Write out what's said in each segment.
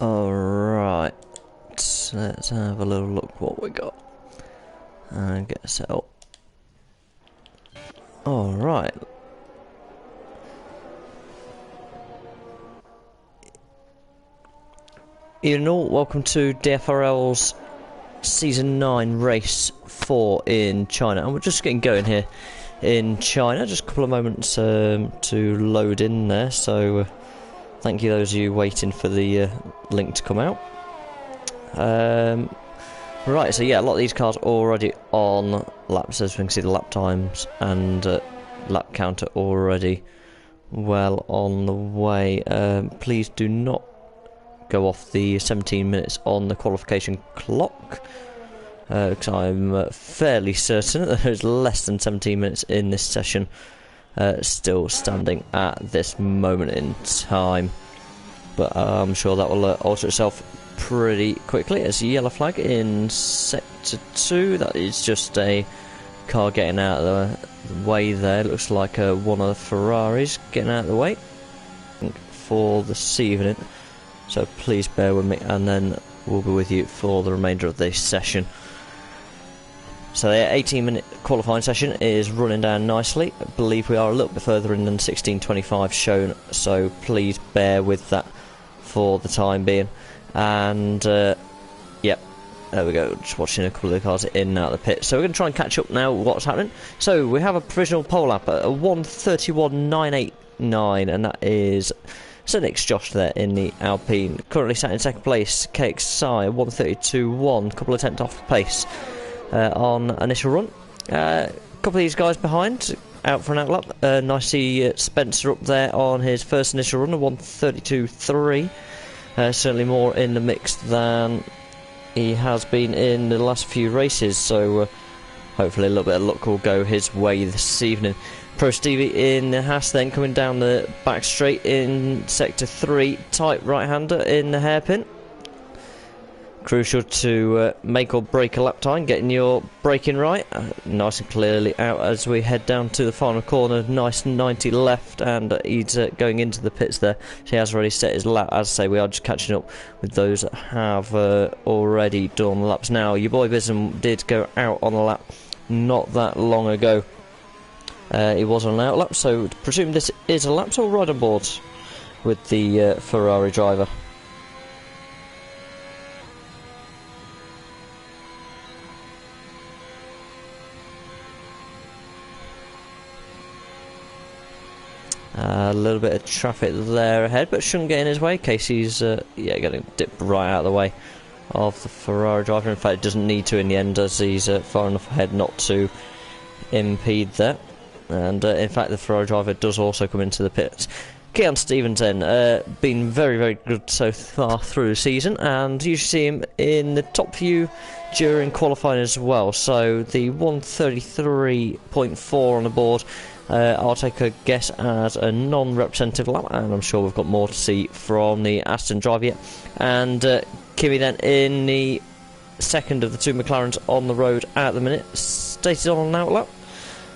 Alright, let's have a little look what we got and get set up. Alright. Ian all, welcome to DFRL's Season 9 Race 4 in China. And we're just getting going here in China. Just a couple of moments to load in there, so thank you those of you waiting for the link to come out. Right, so yeah, a lot of these cars already on laps, as we can see the lap times and lap counter already well on the way. Please do not go off the 17 minutes on the qualification clock, because I'm fairly certain that there's less than 17 minutes in this session still standing at this moment in time, but I'm sure that will alter itself pretty quickly. As a yellow flag in sector 2, that is just a car getting out of the way there. Looks like one of the Ferraris getting out of the way for this evening, so please bear with me and then we'll be with you for the remainder of this session. So the 18-minute qualifying session is running down nicely. I believe we are a little bit further in than 16:25 shown, so please bear with that for the time being. And yep, there we go, just watching a couple of the cars in and out of the pit. So we're going to try and catch up now what's happening. So we have a provisional pole lap at a 1:31.989, and that is Sir Nick's Josh there in the Alpine. Currently sat in second place, KXI 1:32.1, couple of tenths off pace on initial run. A couple of these guys behind, out for an outlap. Nice to see Spencer up there on his first initial run, a 1:32.3. Certainly more in the mix than he has been in the last few races, so hopefully a little bit of luck will go his way this evening. Pro Stevie in the Haas then coming down the back straight in sector 3, tight right-hander in the hairpin. Crucial to make or break a lap time, getting your braking right, nice and clearly out as we head down to the final corner. Nice 90 left, and he's going into the pits there. So he has already set his lap. As I say, we are just catching up with those that have already done the laps. Now, your boy Bism did go out on a lap not that long ago. He was on an out lap, so presume this is a lap, so we'll ride on board with the Ferrari driver. A little bit of traffic there ahead, but shouldn't get in his way. Casey's going to dip right out of the way of the Ferrari driver. In fact, it doesn't need to in the end, as he's far enough ahead not to impede there. And in fact, the Ferrari driver does also come into the pits. Keon Stevens then, been very, very good so far through the season, and you should see him in the top few during qualifying as well. So the 1:33.4 on the board, I'll take a guess as a non-representative lap, and I'm sure we've got more to see from the Aston driver yet. And Kimi then in the second of the two McLarens on the road at the minute, stated on an outlap.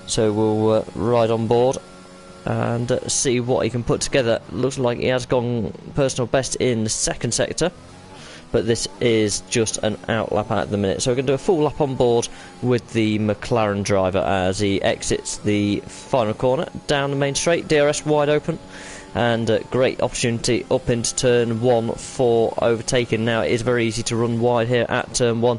So we'll ride on board and see what he can put together. Looks like he has gone personal best in the second sector, but this is just an outlap at the minute. So we're going to do a full lap on board with the McLaren driver as he exits the final corner down the main straight. DRS wide open, and great opportunity up into turn 1 for overtaking. Now it is very easy to run wide here at turn 1.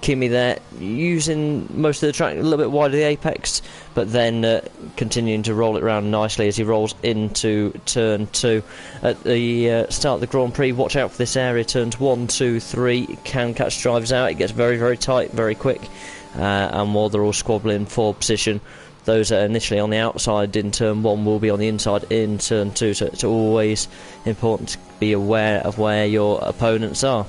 Kimi there using most of the track a little bit wide of the apex, but then continuing to roll it around nicely as he rolls into turn 2. At the start of the Grand Prix, watch out for this area. Turns 1, 2, 3 can catch drivers out. It gets very, very tight very quick, and while they're all squabbling for position, those that are initially on the outside in turn 1 will be on the inside in turn 2, so it's always important to be aware of where your opponents are.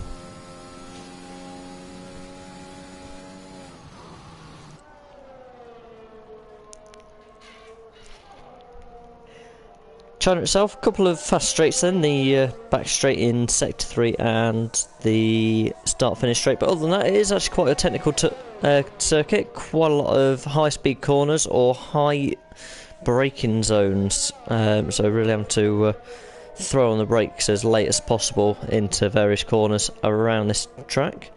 China itself, a couple of fast straights then, the back straight in sector 3 and the start finish straight, but other than that it is actually quite a technical circuit, quite a lot of high speed corners or high braking zones, so really having to throw on the brakes as late as possible into various corners around this track.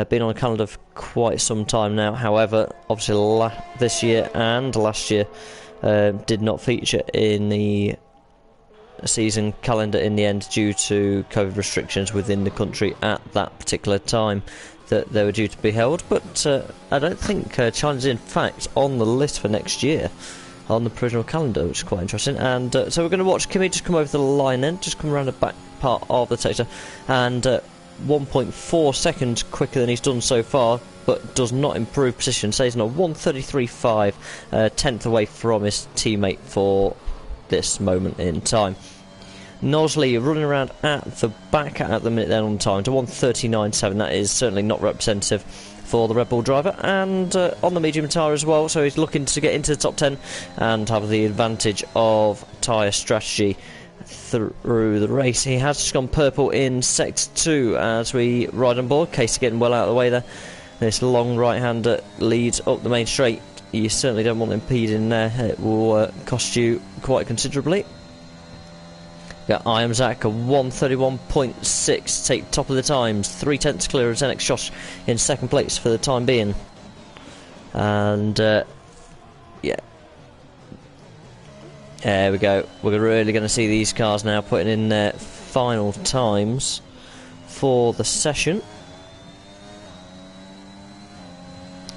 Been on the calendar for quite some time now, however, obviously this year and last year did not feature in the season calendar in the end due to COVID restrictions within the country at that particular time that they were due to be held. But I don't think China's in fact on the list for next year on the provisional calendar, which is quite interesting. And so we're going to watch Kimi just come over the line then, just come around the back part of the sector, and 1.4 seconds quicker than he's done so far, but does not improve position. Stays on a 1:33.5, tenth away from his teammate for this moment in time. Nosley running around at the back at the minute then on time to 1:39.7. That is certainly not representative for the Red Bull driver, and on the medium tyre as well, so he's looking to get into the top 10 and have the advantage of tyre strategy through the race. He has just gone purple in sector 2 as we ride on board. Casey getting well out of the way there. This long right-hander leads up the main straight. You certainly don't want impeding there. It will cost you quite considerably. Got Zach a 1:31.6 take top of the times, 3/10 clear of Zenix Josh in second place for the time being. And yeah, there we go. We're really going to see these cars now putting in their final times for the session.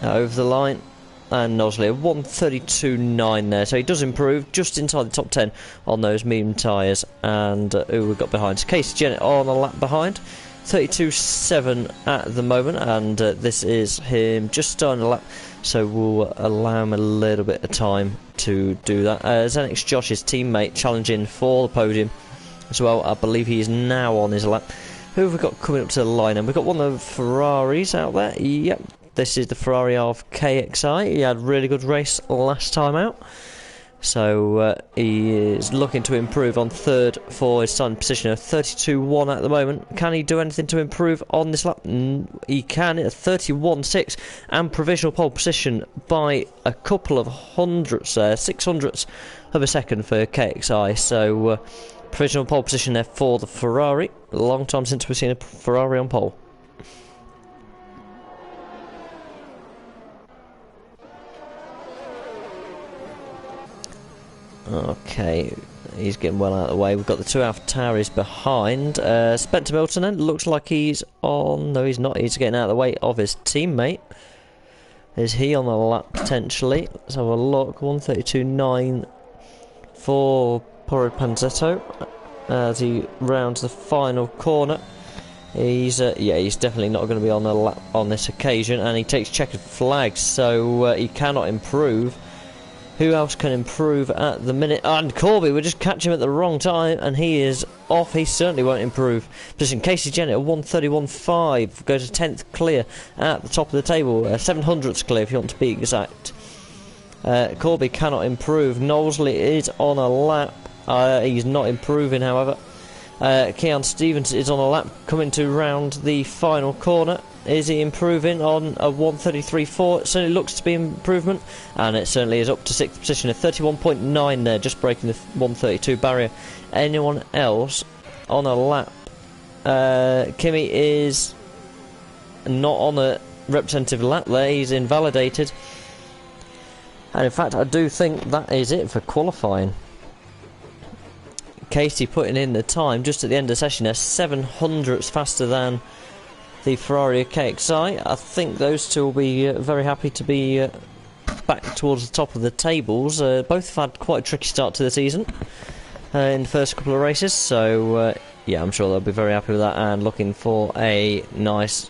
Over the line. And Nosley a 1:32.9 there, so he does improve just inside the top 10 on those medium tyres. And who we've got behind? So Casey Jennett on a lap behind, 32.7 at the moment, and this is him just starting a lap, so we'll allow him a little bit of time to do that. Zenix Josh's teammate challenging for the podium as well. I believe he is now on his lap. Who have we got coming up to the line? And we've got one of the Ferraris out there. Yep. This is the Ferrari of KXI. He had a really good race last time out, so he is looking to improve on third for his starting position of 32.1 at the moment. Can he do anything to improve on this lap? He can at 31.6 and provisional pole position by a couple of hundredths, 600ths of a second for KXI. So provisional pole position there for the Ferrari. A long time since we've seen a Ferrari on pole. Okay, he's getting well out of the way. We've got the two AlphaTauris behind. Spencer Milton then looks like he's on. No, he's not. He's getting out of the way of his teammate. Is he on the lap potentially? Let's have a look. 1:32.9 for Poro Panzetto as he rounds the final corner. He's he's definitely not going to be on the lap on this occasion, and he takes checkered flags, so he cannot improve. Who else can improve at the minute? And Corby, we just catch him at the wrong time, and he is off. He certainly won't improve. Position Casey Jennett at 1:31.5 goes to 10th clear at the top of the table, 700ths clear if you want to be exact. Corby cannot improve. Knowsley is on a lap. He's not improving, however. Keon Stevens is on a lap, coming to round the final corner. Is he improving on a 1:33.4? It certainly looks to be improvement, and it certainly is up to 6th position, a 31.9 there, just breaking the 1:32 barrier. Anyone else on a lap? Kimi is not on a representative lap there, he's invalidated. And in fact, I do think that is it for qualifying. Casey putting in the time just at the end of the session, they're 700ths faster than the Ferrari KXI. I think those two will be very happy to be back towards the top of the tables. Both have had quite a tricky start to the season in the first couple of races, so yeah, I'm sure they'll be very happy with that and looking for a nice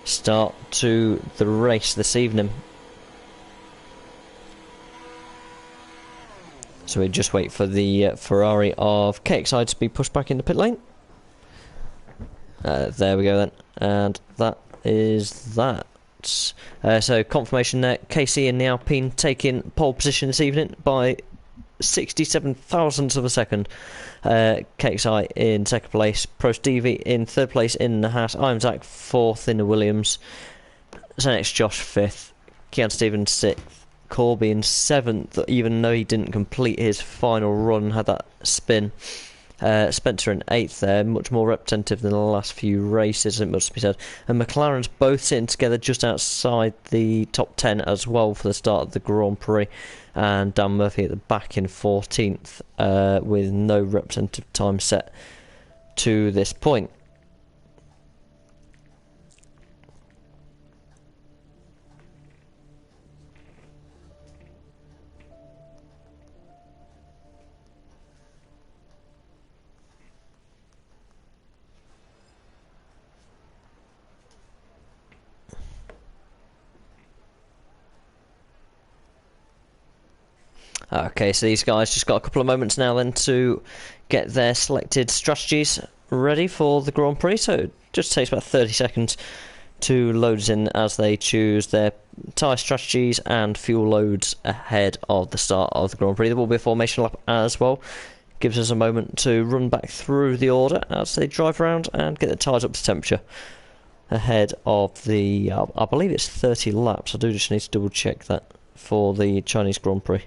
start to the race this evening. So we just wait for the Ferrari of KXI to be pushed back in the pit lane. There we go then, and that is that. So confirmation there, KC in the Alpine taking pole position this evening by 67 thousandths of a second. KXI in second place, Prost Stevie in third place in the Haas, I'm Zach fourth in the Williams, Zenix Josh fifth, Keon Stevens sixth, Corby in seventh, even though he didn't complete his final run, had that spin. Spencer in 8th there, much more representative than the last few races, it must be said. And McLaren's both sitting together just outside the top 10 as well for the start of the Grand Prix. And Dan Murphy at the back in 14th with no representative time set to this point. Okay, so these guys just got a couple of moments now then to get their selected strategies ready for the Grand Prix, so it just takes about 30 seconds to load us in as they choose their tyre strategies and fuel loads ahead of the start of the Grand Prix. There will be a formation lap as well. Gives us a moment to run back through the order as they drive around and get the tyres up to temperature ahead of the, I believe it's 30 laps. I do just need to double check that for the Chinese Grand Prix.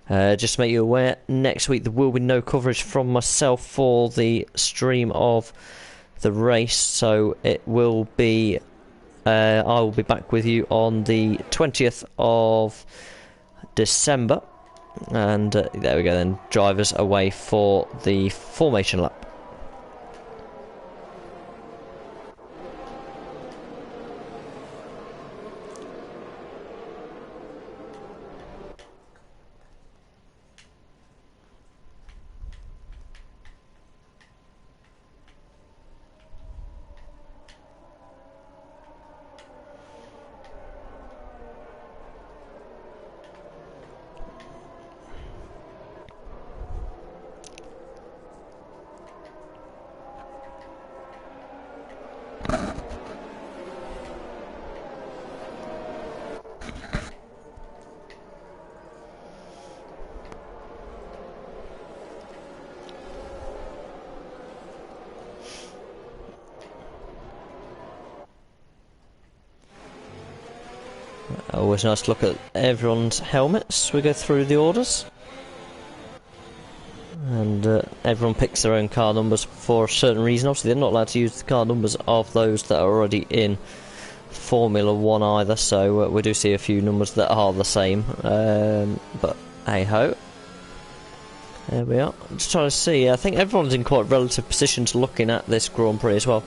Just to make you aware, next week there will be no coverage from myself for the stream of the race, so it will be I will be back with you on the 20th of December, and there we go then, drivers away for the formation lap. Always nice to look at everyone's helmets. We go through the orders, and everyone picks their own car numbers for a certain reason. Obviously they're not allowed to use the car numbers of those that are already in Formula 1 either, so we do see a few numbers that are the same, but hey ho. There we are. I'm just trying to see, I think everyone's in quite relative positions looking at this Grand Prix as well.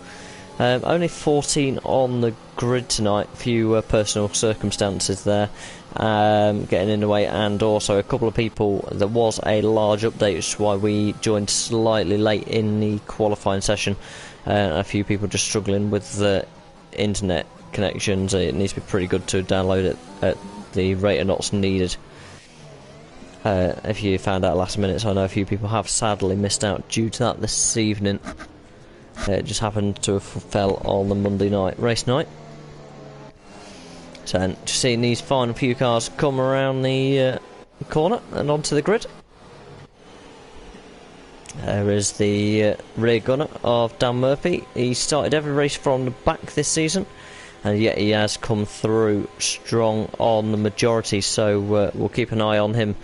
Only 14 on the grid tonight, few personal circumstances there getting in the way, and also a couple of people, there was a large update, which is why we joined slightly late in the qualifying session. A few people just struggling with the internet connections. It needs to be pretty good to download it at the rate of knots needed. If you found out last minute, so I know a few people have sadly missed out due to that this evening. It just happened to have fell on the Monday night race night. So just seeing these final few cars come around the corner and onto the grid. There is the rear gunner of Dan Murphy. He started every race from the back this season, and yet he has come through strong on the majority, so we'll keep an eye on him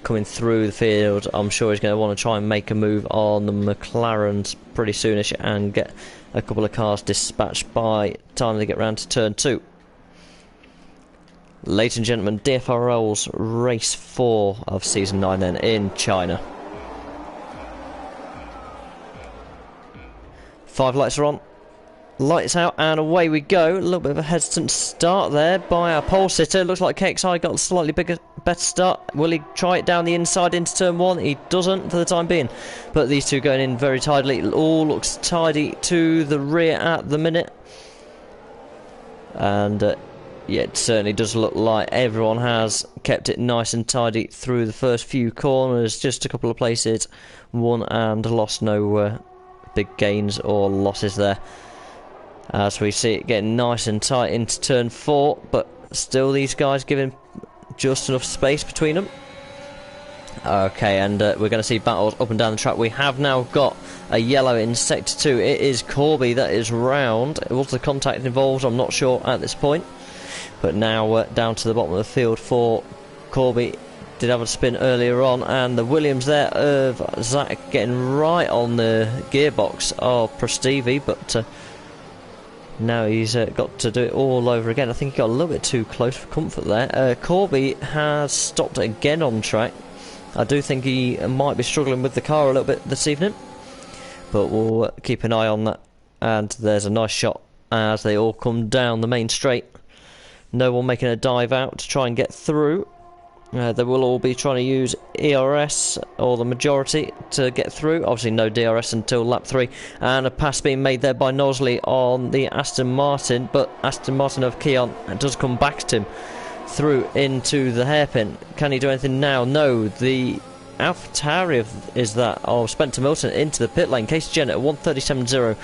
coming through the field. I'm sure he's going to want to try and make a move on the McLarens pretty soonish and get a couple of cars dispatched by the time they get round to turn 2. Ladies and gentlemen, DFRL's race 4 of season 9 then in China. 5 lights are on, lights out, and away we go. A little bit of a hesitant start there by our pole sitter. Looks like KXI got a slightly better start. Will he try it down the inside into turn 1? He doesn't for the time being. But these two going in very tidily. It all looks tidy to the rear at the minute. And yeah, it certainly does look like everyone has kept it nice and tidy through the first few corners. Just a couple of places won and lost. No big gains or losses there, as we see it getting nice and tight into turn 4, but still these guys giving just enough space between them. Okay, and we're going to see battles up and down the track. We have now got a yellow in sector 2. It is Corby that is round. Was the contact involved? I'm not sure at this point. But now down to the bottom of the field for Corby. Did have a spin earlier on, and the Williams there of Zach getting right on the gearbox of Prestivi, but now he's got to do it all over again. I think he got a little bit too close for comfort there. Corby has stopped again on track. I do think he might be struggling with the car a little bit this evening, but we'll keep an eye on that. And there's a nice shot as they all come down the main straight. No one making a dive out to try and get through. They will all be trying to use ERS, or the majority, to get through. Obviously no DRS until lap 3. And a pass being made there by Nosley on the Aston Martin, but Aston Martin of Keon does come back at him through into the hairpin. Can he do anything now? No, the AlphaTauri is that of Spencer Milton into the pit lane. Casey Jennett at 1:37.0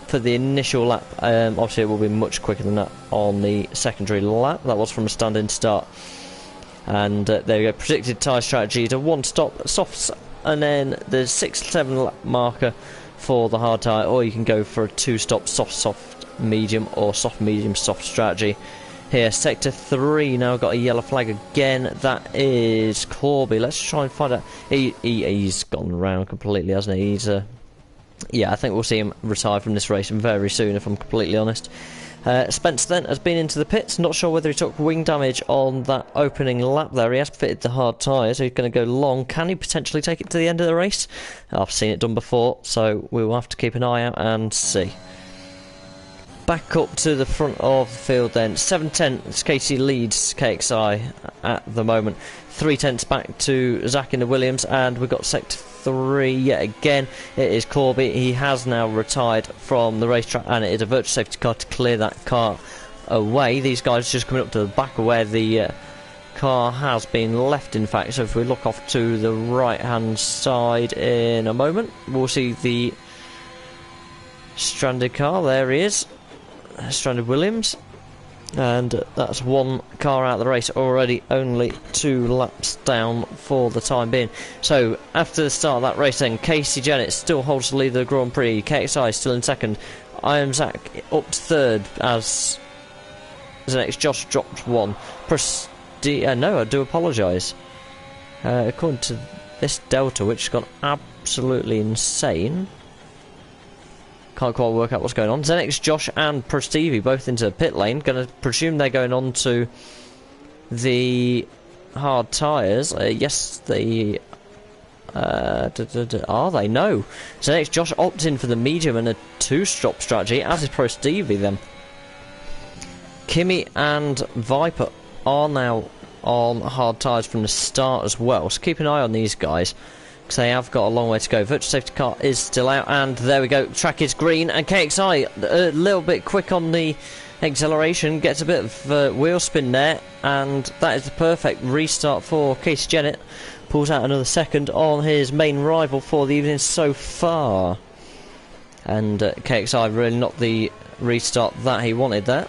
for the initial lap. Obviously it will be much quicker than that on the secondary lap. That was from a stand-in start. And there we go, predicted tyre strategy to 1 stop softs, and then the 6-7 lap marker for the hard tyre, or you can go for a 2 stop soft medium, or soft medium soft strategy. Here, sector 3 now got a yellow flag again. That is Corby. Let's try and find out. He's gone round completely, hasn't he? Yeah, I think we'll see him retire from this race very soon, if I'm completely honest. Spencer then has been into the pits. Not sure whether he took wing damage on that opening lap there. He has fitted the hard tyre, so he's going to go long. Can he potentially take it to the end of the race? I've seen it done before, so we will have to keep an eye out and see. Back up to the front of the field then. 7/10, Casey leads KXI at the moment. 3/10 back to Zach in the Williams, and we've got sector 3 yet again. It is Corby. He has now retired from the racetrack, and it is a virtual safety car to clear that car away. These guys are just coming up to the back of where the car has been left, in fact. So if we look off to the right hand side in a moment, we'll see the stranded car. There he is, stranded Williams. And that's one car out of the race already, only 2 laps down for the time being. So after the start of that race then, Casey Jennett still holds the lead of the Grand Prix. KXI still in second. I Am Zach up to third as the next Josh dropped 1. No, I do apologise. According to this Delta, which has gone absolutely insane. Can't quite work out what's going on. Zenix, Josh and Prestivi both into the pit lane. Gonna presume they're going on to the hard tyres. Yes, they... are they? No. Zenix, Josh opts in for the medium and a 2-stop strategy, as is Prestivi then. Kimmy and Viper are now on hard tyres from the start as well, so keep an eye on these guys. They have got a long way to go. Virtual safety car is still out, and there we go. Track is green, and KXI a little bit quick on the acceleration, gets a bit of wheel spin there, and that is the perfect restart for Casey Jennett. Pulls out another second on his main rival for the evening so far, and KXI really not the restart that he wanted there.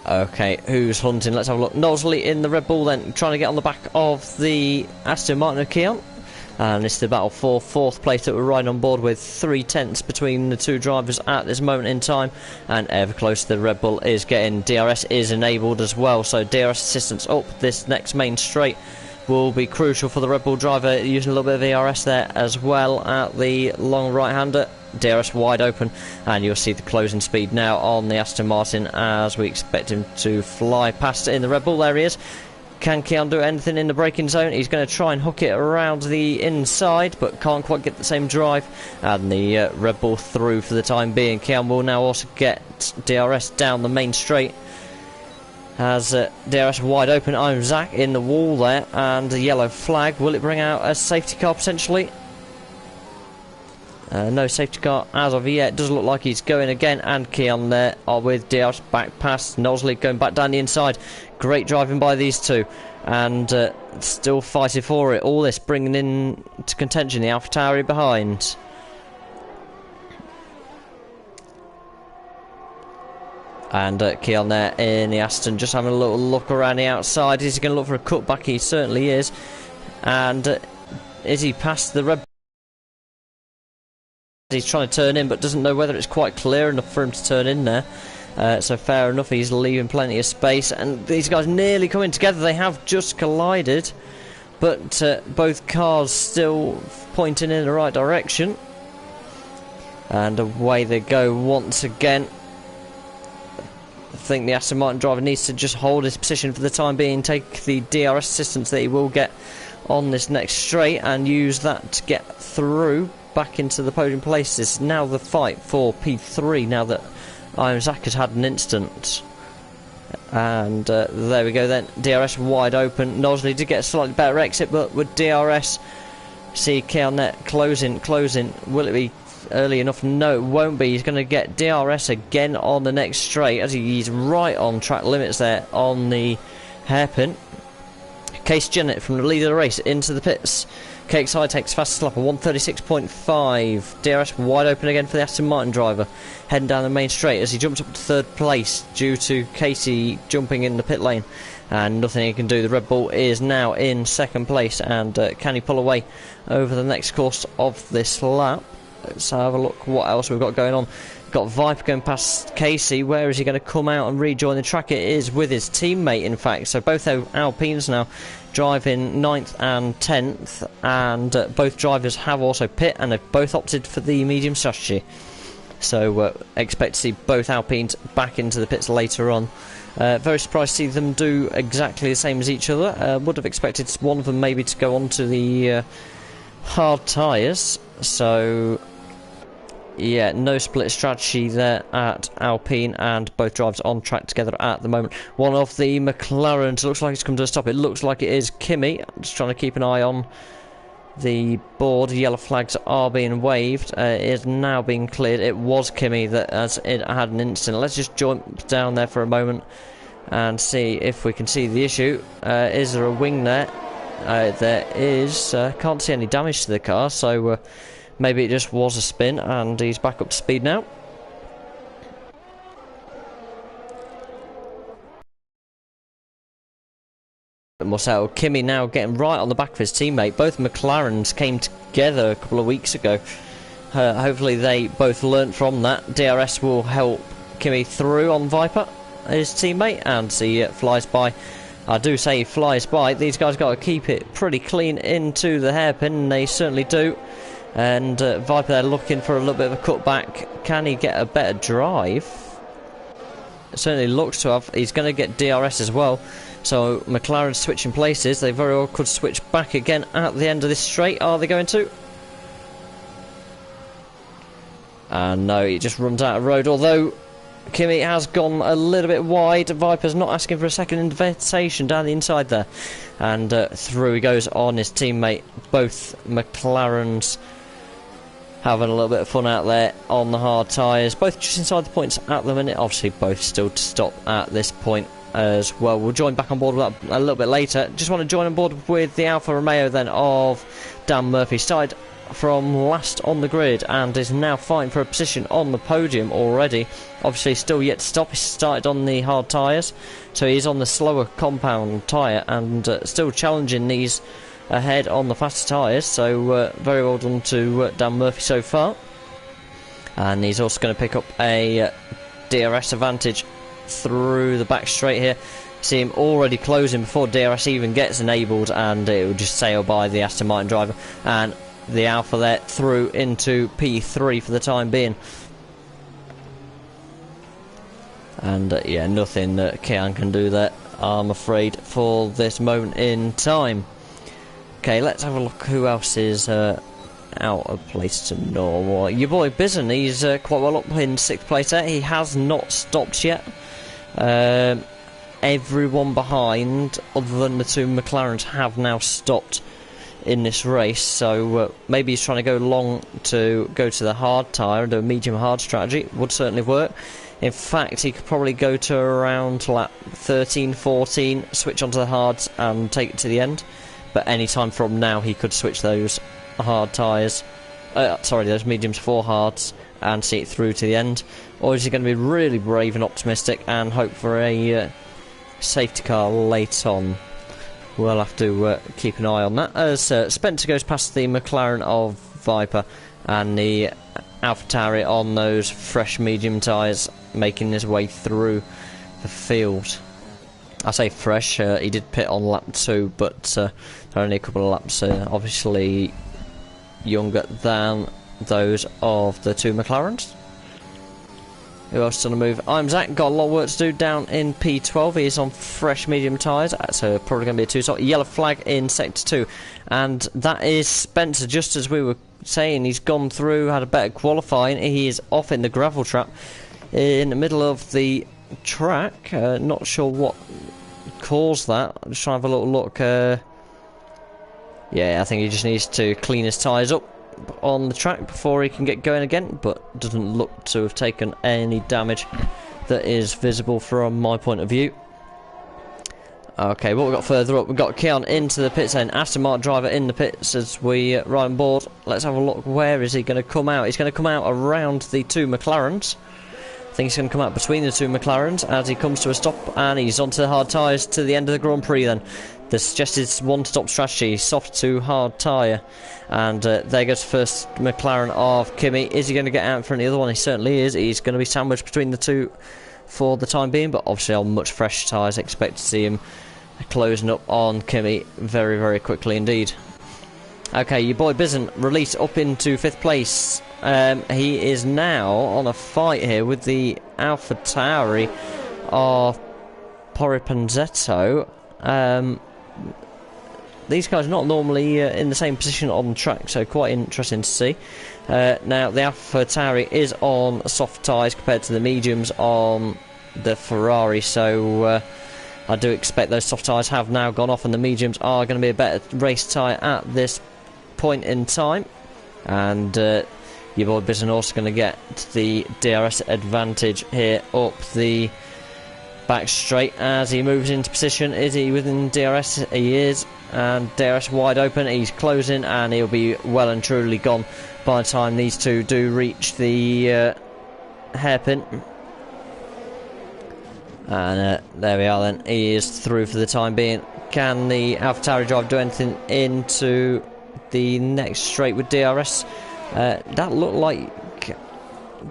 Okay, who's hunting? Let's have a look. Nosley in the Red Bull then, trying to get on the back of the Aston Martin of Keon. And it's the battle for 4th place that we're riding on board with. 3/10 between the 2 drivers at this moment in time. And ever close to the Red Bull is getting. DRS is enabled as well, so DRS assistance up this next main straight will be crucial for the Red Bull driver, using a little bit of ERS there as well at the long right-hander. DRS wide open, and you'll see the closing speed now on the Aston Martin as we expect him to fly past in the Red Bull. There he is. Can Keon do anything in the braking zone? He's going to try and hook it around the inside, but can't quite get the same drive, and the Red Bull through for the time being. Keon will now also get DRS down the main straight. Has DRS wide open. I'm Zach in the wall there, and a yellow flag. Will it bring out a safety car potentially? No safety car as of yet. Doesn't look like he's going again, and Keon there with DRS back past Nosley, going back down the inside. Great driving by these two, and still fighting for it. All this bringing in to contention the AlphaTauri behind. And Keon there in the Aston, just having a little look around the outside. Is he going to look for a cutback? He certainly is. And is he past the Red He's trying to turn in, but doesn't know whether it's quite clear enough for him to turn in there. So fair enough, he's leaving plenty of space, and these guys nearly coming together. They have just collided, but both cars still pointing in the right direction. And away they go once again. I think the Aston Martin driver needs to just hold his position for the time being, take the DRS assistance that he will get on this next straight, and use that to get through back into the podium places. Now the fight for P3, now that Zach has had an incident. And there we go then, DRS wide open. Nosley did get a slightly better exit, but with DRS, see Kearnet closing. Will it be early enough? No, it won't be. He's going to get DRS again on the next straight, as he's right on track limits there on the hairpin. Case Jennett from the lead of the race into the pits. KXI takes fastest lap of 136.5. DRS wide open again for the Aston Martin driver, heading down the main straight as he jumps up to third place due to Casey jumping in the pit lane, and nothing he can do. The Red Bull is now in second place, and can he pull away over the next course of this lap? Let's have a look what else we've got going on. Got Viper going past Casey. Where is he going to come out and rejoin the track? It is with his teammate, in fact. So both Alpines now driving 9th and 10th, and both drivers have also pit, and they've both opted for the medium strategy. So expect to see both Alpines back into the pits later on. Very surprised to see them do exactly the same as each other. Would have expected one of them maybe to go on to the hard tyres. So yeah, no split strategy there at Alpine, and both drivers on track together at the moment. One of the McLarens looks like it's come to a stop. It looks like it is Kimi. I'm just trying to keep an eye on the board. Yellow flags are being waved. It is now being cleared. It was Kimi that had an incident. Let's just jump down there for a moment and see if we can see the issue. Is there a wing there? There is. Can't see any damage to the car, so maybe it just was a spin, and he's back up to speed now. Marcel Kimi now getting right on the back of his teammate. Both McLarens came together a couple of weeks ago. Hopefully they both learnt from that. DRS will help Kimi through on Viper, his teammate, and see it flies by. I do say he flies by. These guys got to keep it pretty clean into the hairpin, and they certainly do. And Viper there looking for a little bit of a cutback. Can he get a better drive? It certainly looks to have. He's going to get DRS as well. So McLaren switching places. They very well could switch back again at the end of this straight. Are they going to? And no, he just runs out of road. Although Kimi has gone a little bit wide. Viper's not asking for a second invitation down the inside there. And through he goes on his teammate. Both McLarens having a little bit of fun out there on the hard tyres. Both just inside the points at the minute. Obviously both still to stop at this point as well. We'll join back on board with that a little bit later. Just want to join on board with the Alfa Romeo then of Dan Murphy. Started from last on the grid and is now fighting for a position on the podium already. Obviously still yet to stop. He started on the hard tyres, so he's on the slower compound tyre, and still challenging these ahead on the faster tyres. So very well done to Dan Murphy so far. And he's also going to pick up a DRS advantage through the back straight here. See him already closing before DRS even gets enabled, and it will just sail by the Aston Martin driver, and the Alpha there through into P3 for the time being. And yeah, nothing that Kian can do there, I'm afraid, for this moment in time. Okay, let's have a look who else is out of place to normal. Your boy Bizen, he's quite well up in 6th place there. He has not stopped yet. Everyone behind, other than the two McLarens, have now stopped in this race. So maybe he's trying to go long to go to the hard tyre and do a medium hard strategy. Would certainly work. In fact, he could probably go to around lap 13, 14, switch onto the hards and take it to the end. But any time from now, he could switch those hard tyres, those mediums for hards, and see it through to the end. Or is he going to be really brave and optimistic and hope for a safety car late on? We'll have to keep an eye on that. As Spencer goes past the McLaren of Viper, and the AlphaTauri on those fresh medium tyres, making his way through the field. I say fresh, he did pit on lap 2, but only a couple of laps, obviously younger than those of the two McLarens. Who else is on the move? I'm Zach, got a lot of work to do down in P12. He is on fresh medium tyres, so probably going to be a 2-stop. Yellow flag in sector 2, and that is Spencer, just as we were saying. He's gone through, had a better qualifying. He is off in the gravel trap in the middle of the track. Not sure what caused that. I'm just trying to have a little look. Yeah, I think he just needs to clean his tyres up on the track before he can get going again, but doesn't look to have taken any damage that is visible from my point of view. Okay, what we've got further up, we've got Keon into the pits lane, Aston Martin driver in the pits as we ride on board. Let's have a look, where is he going to come out? He's going to come out around the two McLarens. I think he's going to come out between the two McLarens as he comes to a stop, and he's onto the hard tyres to the end of the Grand Prix then. The suggested one-stop strategy, soft to hard tyre. And there goes the first McLaren of Kimi. Is he going to get out in front of the other one? He certainly is. He's going to be sandwiched between the two for the time being, but obviously on much fresh tyres. Expect to see him closing up on Kimi very, very quickly indeed. Okay, your boy Bizen released up into 5th place. He is now on a fight here with the AlphaTauri of Poripanzetto. These guys are not normally in the same position on the track, so quite interesting to see. Now, the AlphaTauri is on soft tyres compared to the mediums on the Ferrari, so I do expect those soft tyres have now gone off, and the mediums are going to be a better race tyre at this point in time. And your boy Bizen also going to get the DRS advantage here up the back straight as he moves into position. Is he within DRS? He is, and DRS wide open. He's closing, and he'll be well and truly gone by the time these two do reach the hairpin. And there we are then. He is through for the time being. Can the AlphaTauri drive do anything into the next straight with DRS? That looked like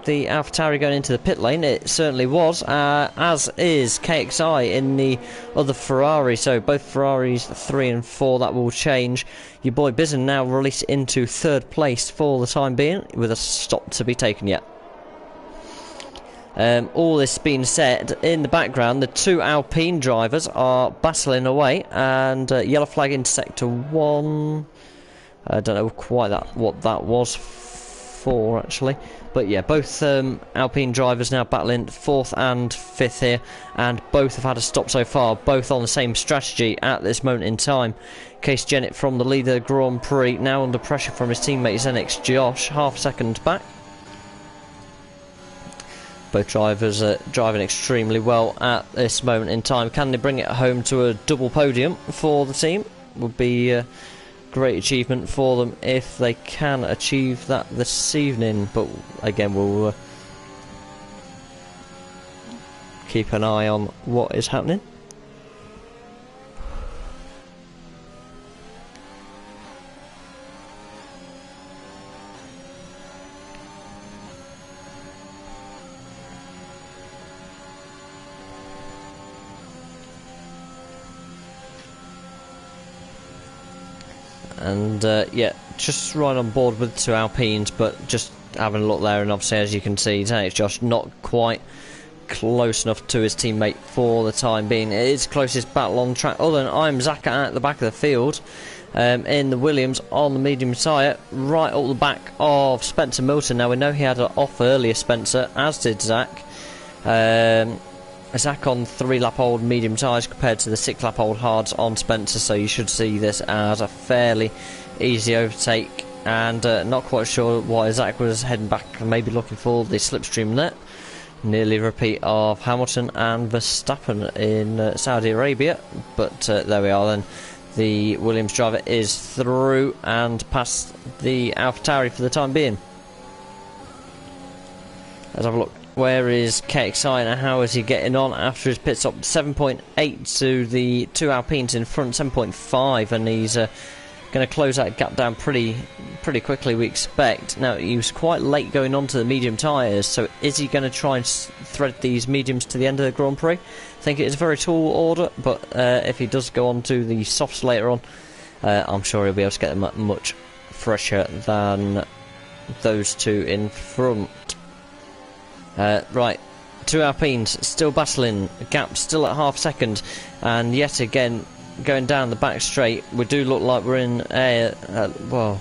the AlphaTauri going into the pit lane. It certainly was, as is KXI in the other Ferrari, so both Ferraris 3 and 4. That will change. Your boy Bizen now released into 3rd place for the time being, with a stop to be taken yet. All this being said, in the background the two Alpine drivers are battling away, and yellow flag into sector 1. I don't know quite what that was for actually, but yeah, both Alpine drivers now battling 4th and 5th here, and both have had a stop so far, both on the same strategy at this moment in time. Case Jennett from the leader Grand Prix now under pressure from his teammate Zenix Josh, half a second back. Both drivers are driving extremely well at this moment in time. Can they bring it home to a double podium for the team? Would be a great achievement for them if they can achieve that this evening, but again we'll keep an eye on what is happening. And yeah, just right on board with the two Alpines, but just having a look there, and obviously as you can see, Zenix Josh not quite close enough to his teammate for the time being. It is closest battle on track, other than I'm Zaka at the back of the field in the Williams on the medium tyre, right up the back of Spencer Milton. Now we know he had an off earlier, Spencer, as did Zach. Zach on 3-lap-old medium tyres compared to the 6-lap-old hards on Spencer, so you should see this as a fairly easy overtake, and not quite sure why Zach was heading back, maybe looking for the slipstream there. Nearly a repeat of Hamilton and Verstappen in Saudi Arabia, but there we are then. The Williams driver is through and past the AlphaTauri for the time being. Let's have a look. Where is KXI and how is he getting on after his pit stop? 7.8 to the two Alpines in front, 7.5, and he's going to close that gap down pretty quickly, we expect. Now, he was quite late going on to the medium tyres, so is he going to try and thread these mediums to the end of the Grand Prix? I think it is a very tall order, but if he does go on to the softs later on, I'm sure he'll be able to get them much fresher than those two in front. Right, two Alpines still battling, gap still at half second, and yet again going down the back straight. We do look like we're in a well,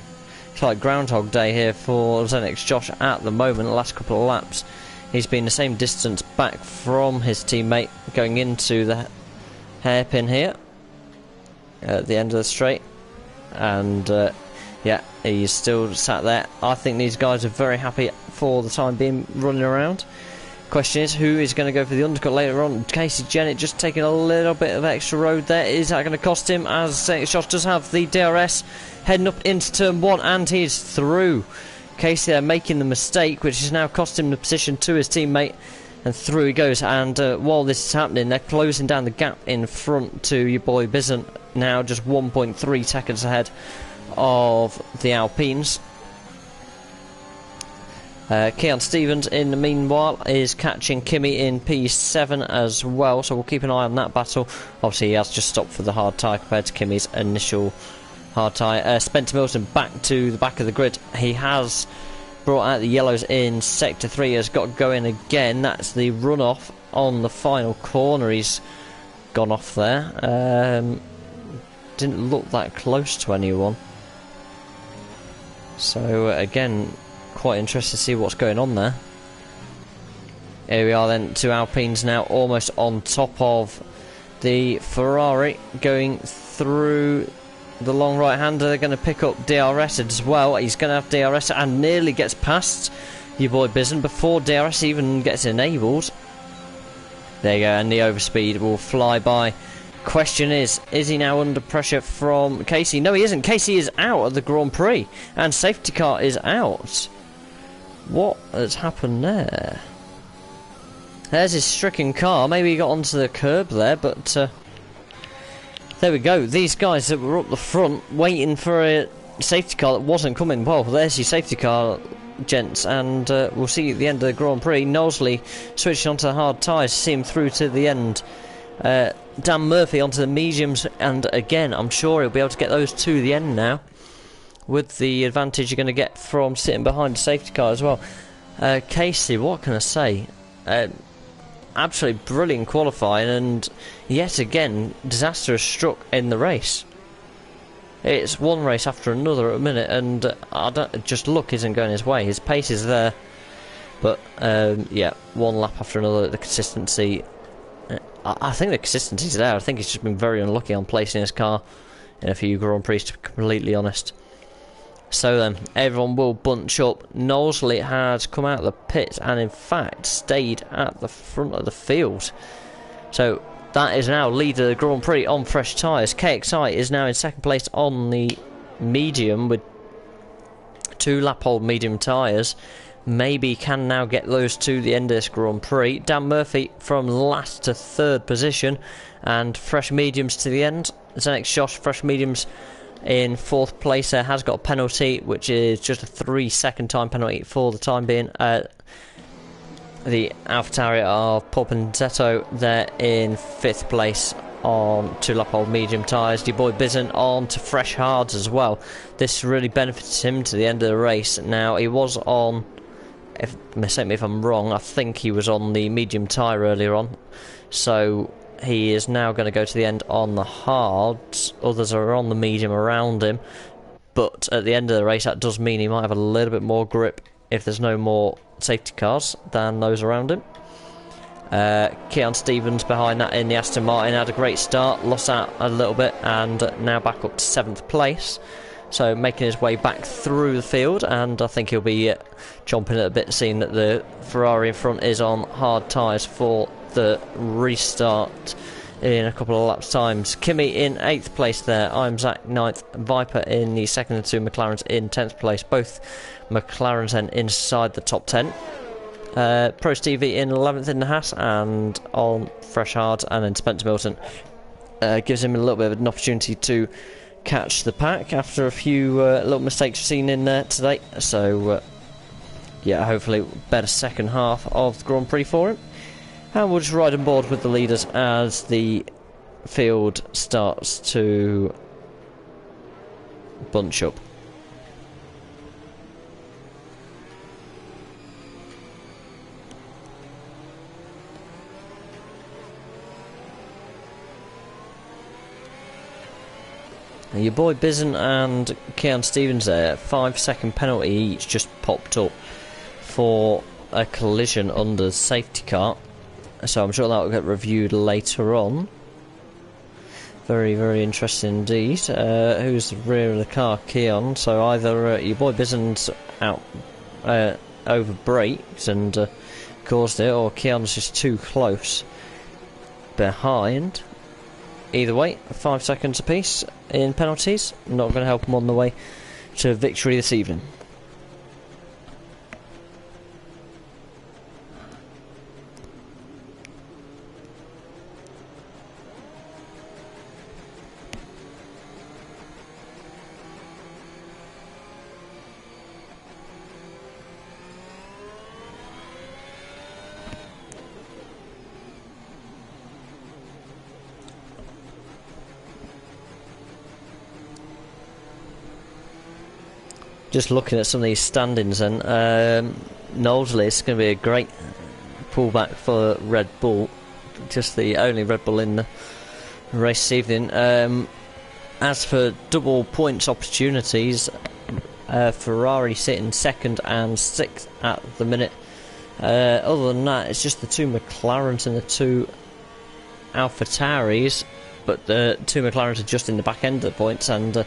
it's like Groundhog Day here for Zenix Josh at the moment. The last couple of laps he's been the same distance back from his teammate going into the hairpin here at the end of the straight, and yeah, he's still sat there. I think these guys are very happy for the time being running around. Question is, who is going to go for the undercut later on? Casey Jennett just taking a little bit of extra road there. Is that going to cost him? As Zenix Josh does have the DRS heading up into turn 1, and he's through. Casey there making the mistake, which has now cost him the position to his teammate, and through he goes. And while this is happening, they're closing down the gap in front to your boy Bizant, now just 1.3 seconds ahead of the Alpines. Keon Stevens in the meanwhile is catching Kimi in P7 as well, so we'll keep an eye on that battle. Obviously he has just stopped for the hard tyre compared to Kimi's initial hard tyre. Spencer Milton back to the back of the grid. He has brought out the yellows in sector 3, has got going again. That's the runoff on the final corner. He's gone off there. Didn't look that close to anyone. So again, quite interested to see what's going on there. Here we are then, two Alpines now almost on top of the Ferrari, going through the long right hander. They're going to pick up DRS as well. He's going to have DRS and nearly gets past your boy Bizant before DRS even gets enabled. There you go, and the overspeed will fly by. Question is he now under pressure from Casey? No, he isn't. Casey is out of the Grand Prix, and safety car is out. What has happened there? There's his stricken car. Maybe he got onto the curb there, but there we go. These guys that were up the front waiting for a safety car that wasn't coming. Well, there's your safety car, gents, and we'll see you at the end of the Grand Prix. Knowsley switching onto the hard tyres, see him through to the end. Dan Murphy onto the mediums, and again, I'm sure he'll be able to get those to the end now, with the advantage you're going to get from sitting behind a safety car as well. Casey, what can I say? Absolutely brilliant qualifying, and yet again, disaster has struck in the race. It's one race after another at a minute, and just luck isn't going his way. His pace is there, but yeah, one lap after another. The consistency, I think the consistency's there. I think he's just been very unlucky on placing his car in a few Grand Prix, to be completely honest. So then, everyone will bunch up. Knowsley has come out of the pits and in fact stayed at the front of the field. So that is now leader of the Grand Prix on fresh tyres. KXI is now in second place on the medium with 2 lap-old medium tyres. Maybe can now get those to the end of this Grand Prix. Dan Murphy from last to third position, and fresh mediums to the end. Zenix Josh, fresh mediums in fourth place there, has got a penalty, which is just a 3-second time penalty for the time being. The AlphaTauri of Paul Pinzetto there in fifth place on 2 lap-old medium tyres. Your boy Bizant on to fresh hards as well. This really benefits him to the end of the race. Now, he was on, mistake me if I'm wrong, I think he was on the medium tyre earlier on, so he is now going to go to the end on the hards. Others are on the medium around him, but at the end of the race that does mean he might have a little bit more grip if there's no more safety cars than those around him. Keon Stevens behind that in the Aston Martin had a great start, lost out a little bit, and now back up to 7th place. So making his way back through the field, and I think he'll be chomping at a bit, seeing that the Ferrari in front is on hard tyres for the restart in a couple of laps times. Kimi in 8th place there. I'm Zach 9th. Viper in the second, and 2 McLarens in 10th place. Both McLarens then inside the top 10. Pro Stevie in 11th in the Haas and on fresh hard, and then Spencer Milton gives him a little bit of an opportunity to catch the pack after a few little mistakes seen in there today. So yeah, hopefully better second half of the Grand Prix for him. And we'll just ride on board with the leaders as the field starts to bunch up. And your boy Bizon and Keon Stevens there, 5-second penalty each just popped up for a collision under the safety car. So I'm sure that will get reviewed later on. Very, very interesting indeed. Who's the rear of the car? Keon. So either your boy Bizon's out over brakes and caused it, or Keon's just too close behind. Either way, 5 seconds apiece in penalties. Not going to help them on the way to victory this evening. Just looking at some of these standings then, Knowsley is going to be a great pullback for Red Bull, just the only Red Bull in the race this evening. As for double points opportunities, Ferrari sitting 2nd and 6th at the minute. Other than that, it's just the 2 McLarens and the 2 AlphaTauris, but the 2 McLarens are just in the back end of the points, and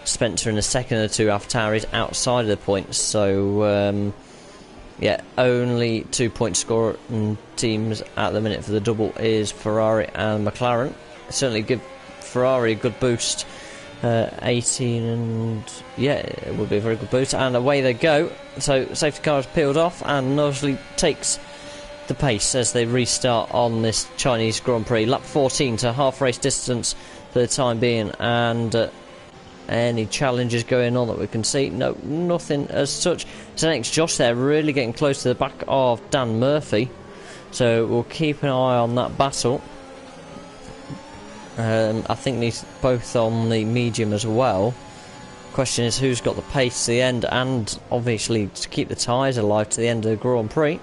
Spencer in the 2nd and the 2 AlphaTauris outside of the points. So yeah, only 2 point scoring teams at the minute for the double is Ferrari and McLaren. Certainly give Ferrari a good boost, 18, and yeah, it would be a very good boost. And away they go. So safety car is peeled off, and Knowsley takes the pace as they restart on this Chinese Grand Prix. Lap 14 to half race distance for the time being, and any challenges going on that we can see? No, nothing as such. SWG Josh there really getting close to the back of Dan Murphy, so we'll keep an eye on that battle. I think these both on the medium as well. Question is who's got the pace to the end, and obviously to keep the tyres alive to the end of the Grand Prix.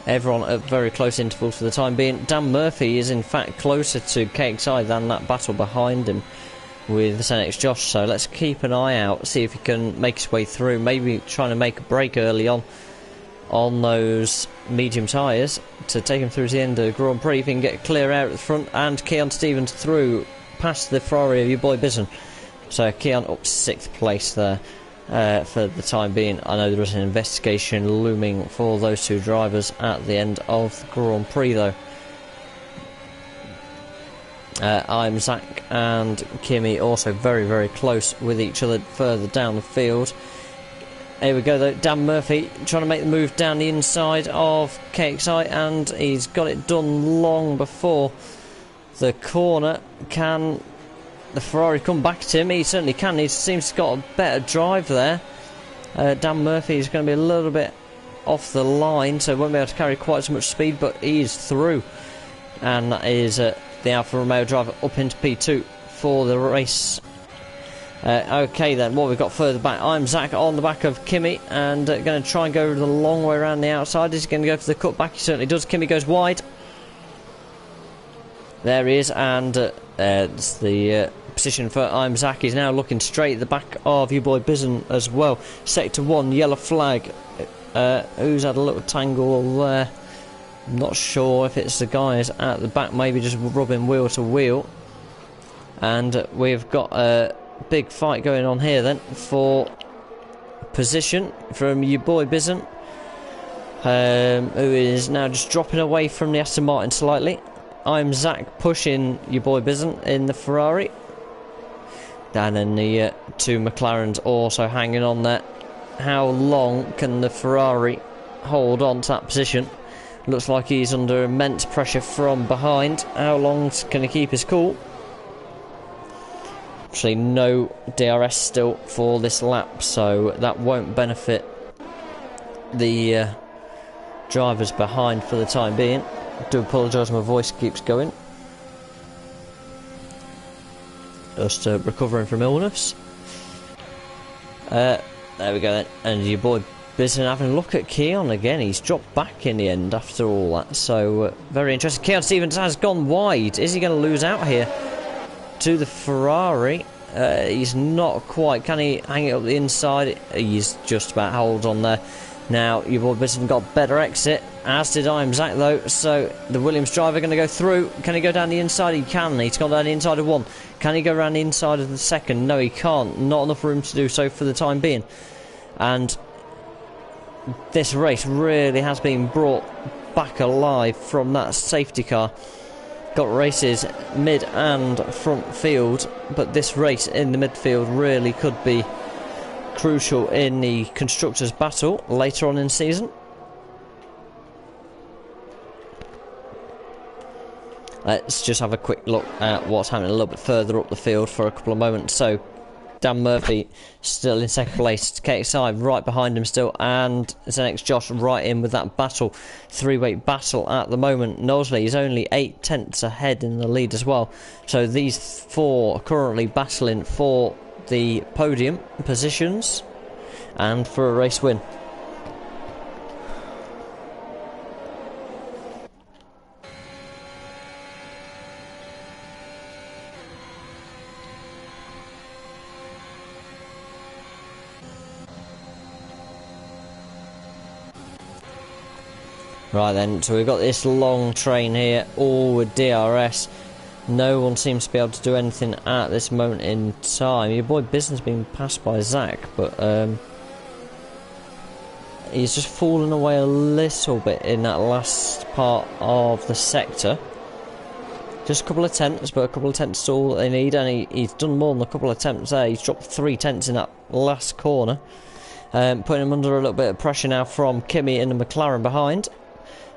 Everyone at very close intervals for the time being. Dan Murphy is in fact closer to KXI than that battle behind him with the SWG Josh, so let's keep an eye out, see if he can make his way through, maybe trying to make a break early on those medium tyres to take him through to the end of the Grand Prix. If he can get clear out at the front, and Keon Stevens through past the Ferrari of your boy Bizon. So Keon up 6th place there. For the time being. I know there is an investigation looming for those 2 drivers at the end of the Grand Prix though. I'm Zach and Kimi also very, very close with each other further down the field. Here we go though, Dan Murphy trying to make the move down the inside of KXI, and he's got it done long before the corner. Can the Ferrari come back to him? He certainly can. He seems to have got a better drive there. Dan Murphy is going to be a little bit off the line, so won't be able to carry quite so much speed, but he is through. And that is the Alfa Romeo driver up into P2 for the race. Okay then, what we've got further back, I'm Zach on the back of Kimi, and going to try and go the long way around the outside. Is he going to go for the cutback? He certainly does. Kimi goes wide. There he is, and it's the position for I'm Zach. He's now looking straight at the back of your boy Bizon as well. Sector 1, yellow flag. Who's had a little tangle there? I'm not sure if it's the guys at the back, maybe just rubbing wheel to wheel. And we've got a big fight going on here then for position from your boy Bizon, who is now just dropping away from the Aston Martin slightly. I'm Zach pushing your boy Bizon in the Ferrari. Dan and the 2 McLarens also hanging on there. How long can the Ferrari hold on to that position? Looks like he's under immense pressure from behind. How long can he keep his cool? unfortunately no DRS still for this lap, so that won't benefit the drivers behind for the time being. I do apologise, my voice keeps going. Just recovering from illness. There we go then. And your boy Bislin having a look at Keon again. He's dropped back in the end after all that. So very interesting. Keon Stevens has gone wide. Is he going to lose out here to the Ferrari? He's not quite. Can he hang it up the inside? He's just about hold on there. Now your boy Bislin got a better exit, as did Zach though. So the Williams driver going to go through. Can he go down the inside? He can. He's gone down the inside of one. Can he go around the inside of the second? No, he can't. Not enough room to do so for the time being. And this race really has been brought back alive from that safety car. Got races mid and front field, but this race in the midfield really could be crucial in the constructors' battle later on in the season. Let's just have a quick look at what's happening a little bit further up the field for a couple of moments. So Dan Murphy still in second place, KXI right behind him still, and Zenix Josh right in with that battle, three-weight battle at the moment. Knowsley is only 8 tenths ahead in the lead as well. So these four are currently battling for the podium positions and for a race win. Right then, so we've got this long train here, all with DRS. No one seems to be able to do anything at this moment in time. Your boy Business being passed by Zach, but he's just fallen away a little bit in that last part of the sector. Just a couple of tenths, but a couple of tenths is all they need, and he's done more than a couple of tenths there. He's dropped 3 tenths in that last corner, putting him under a little bit of pressure now from Kimi in the McLaren behind.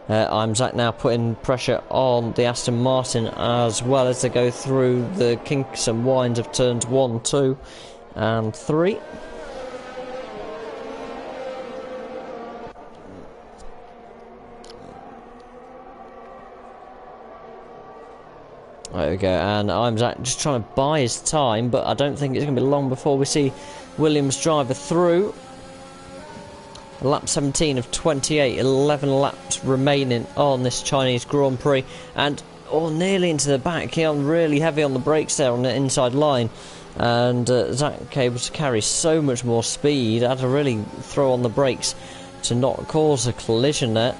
I'm Zach now putting pressure on the Aston Martin as well as they go through the kinks and winds of turns 1, 2 and 3. There we go, and I'm Zach just trying to buy his time, but I don't think it's going to be long before we see Williams driver through. Lap 17 of 28, 11 laps remaining on this Chinese Grand Prix, and nearly into the back. Keon really heavy on the brakes there on the inside line, and Zach able to carry so much more speed. Had to really throw on the brakes to not cause a collision there.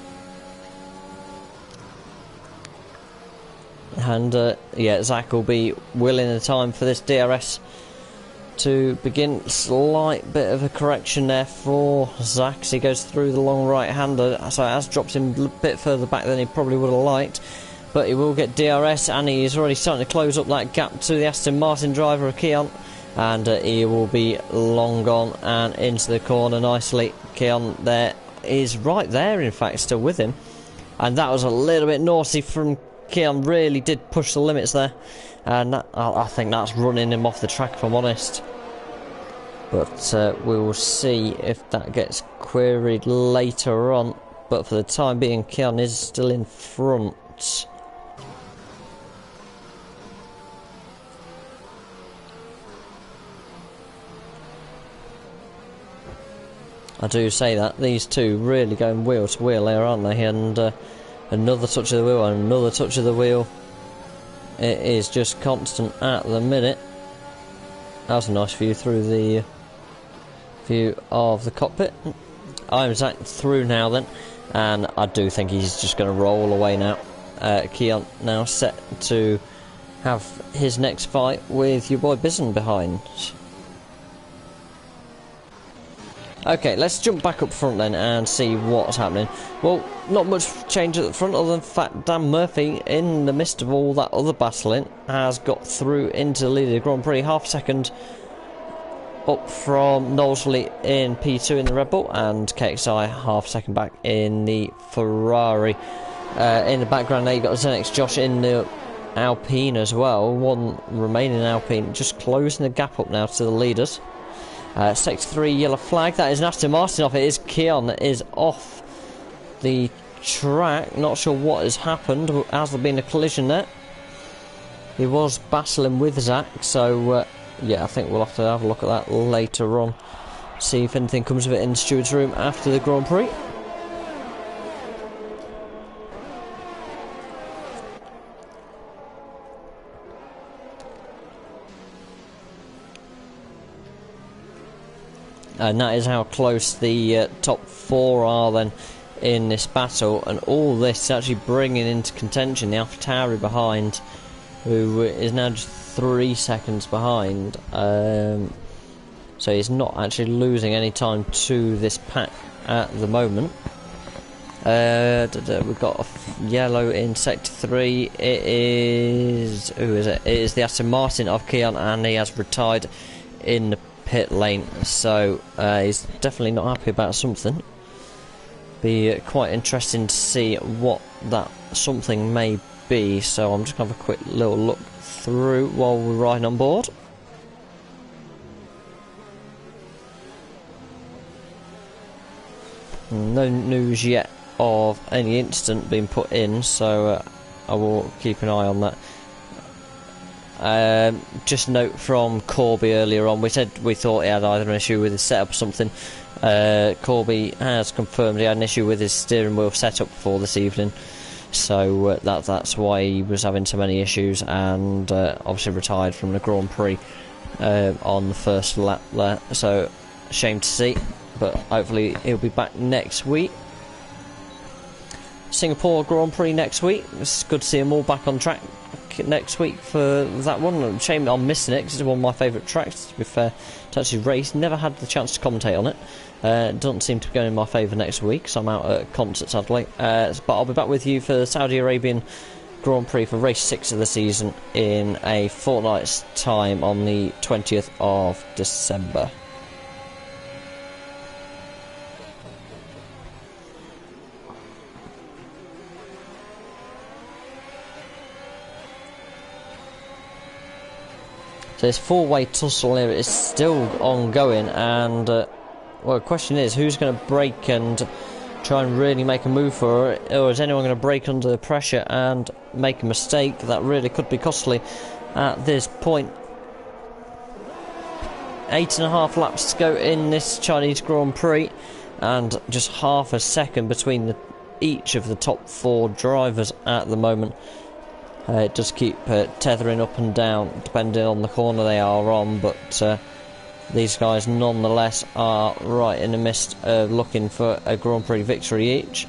And yeah, Zach will be willing the time for this DRS to begin. Slight bit of a correction there for Zach as he goes through the long right-hander, so it has dropped him a bit further back than he probably would have liked, but he will get DRS, and he is already starting to close up that gap to the Aston Martin driver Keon, and he will be long gone and into the corner nicely. Keon there is right there, in fact, still with him, and that was a little bit naughty from Keon. Really did push the limits there, and that, I think that's running him off the track, if I'm honest. But we will see if that gets queried later on. But for the time being, Keon is still in front. I do say that. These two really going wheel to wheel there, aren't they? And another touch of the wheel and another touch of the wheel. It is just constant at the minute. That was a nice view through the view of the cockpit. I'm Zach through now then, and I do think he's just going to roll away now. Keon now set to have his next fight with your boy Bison behind. Okay, let's jump back up front then and see what's happening. Well, not much change at the front other than the fact Dan Murphy, in the midst of all that other battling, has got through into the lead of the Grand Prix, half a second up from Knowsley in P2 in the Red Bull, and KXI half a second back in the Ferrari. In the background there, you've got Zenix Josh in the Alpine as well. One remaining Alpine, just closing the gap up now to the leaders. Sector 3 yellow flag. That is an Aston Martin off. It is Keon that is off the track. Not sure what has happened. Has there been a collision there? He was battling with Zach, so yeah, I think we'll have to have a look at that later on. See if anything comes of it in the steward's room after the Grand Prix. And that is how close the top 4 are then in this battle, and all this is actually bringing into contention the AlphaTauri behind, who is now just 3 seconds behind, so he's not actually losing any time to this pack at the moment. We've got a yellow in sector 3. It is, who is it? It is the Aston Martin of Keon, and he has retired in the pit lane, so he's definitely not happy about something. Be quite interesting to see what that something may be, so I'm just going to have a quick little look through while we're riding on board. No news yet of any incident being put in, so I will keep an eye on that. Just note from Corby earlier on, we said we thought he had either an issue with his setup or something. Corby has confirmed he had an issue with his steering wheel setup for this evening, so that's why he was having so many issues, and obviously retired from the Grand Prix on the first lap there, so shame to see, but hopefully he'll be back next week. Singapore Grand Prix next week. It's good to see them all back on track next week for that one. Shame I'm missing it because it's one of my favourite tracks, to be fair, to actually race. Never had the chance to commentate on it. Doesn't seem to be going in my favour next week, so I'm out at a concert sadly. But I'll be back with you for the Saudi Arabian Grand Prix for race 6 of the season in a fortnight's time on the 20th of December. So this 4-way tussle here is still ongoing, and well, the question is, who's going to break and try and really make a move for it, or is anyone going to break under the pressure and make a mistake that really could be costly at this point? 8.5 laps to go in this Chinese Grand Prix, and just half a second between each of the top 4 drivers at the moment. It does keep tethering up and down depending on the corner they are on, but these guys nonetheless are right in the midst of looking for a Grand Prix victory each.